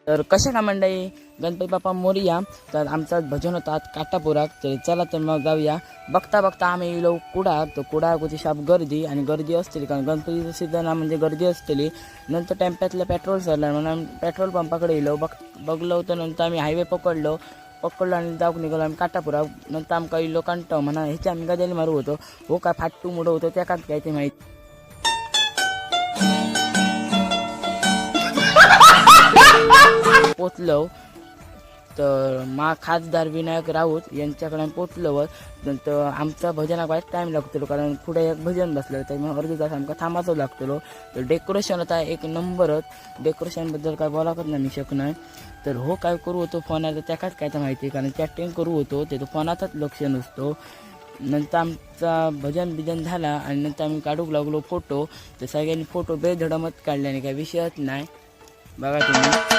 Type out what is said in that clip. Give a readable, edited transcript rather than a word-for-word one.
तर कशा का मंडळी, गणपती बाप्पा मोरया. तर आमचा भजन होता काटापुराक. तर चला तर मग जाऊया. बघता बघता आम्ही येलो कुडाक. तर कुडाकची शाप गर्दी आणि गर्दी असतील कारण गणपतीचं सीझन म्हणजे गर्दी असतली. नंतर टेम्प्यातलं पेट्रोल सरलं म्हणून पेट्रोल पंपाकडे येलो. बघलो होतं. नंतर आम्ही हायवे पकडलो आणि जाऊक निघालो आम्ही काटापुरा. नंतर आमका इलो कंटाव म्हणा ह्याची आम्ही गदेल मारू होतो. हो काय फाटू मोठं होतं त्या कात काय ते माहीत पोचलो. तर खासदार विनायक राऊत यांच्याकडे पोचलो. नंतर आमचा भजनाक वाईट टाईम लागतो कारण पुढे एक भजन बसलं तर मग अर्धा तास आमका थांबायचं लागतो. तर डेकोरेशन होता एक नंबरच. डेकोरेशनबद्दल काय बोलाकच नाही मी शकणार. तर हो काय करू होतो फोनाचं त्याकाच काय तर माहिती कारण चॅटिंग करू होतो ते तो फोनाचाच लक्ष नसतो. नंतर आमचा भजन झाला आणि नंतर आम्ही काढूक लागलो फोटो. तर सगळ्यांनी फोटो बेधडमत काढल्याने काय विषयच नाही. बघा तुम्ही.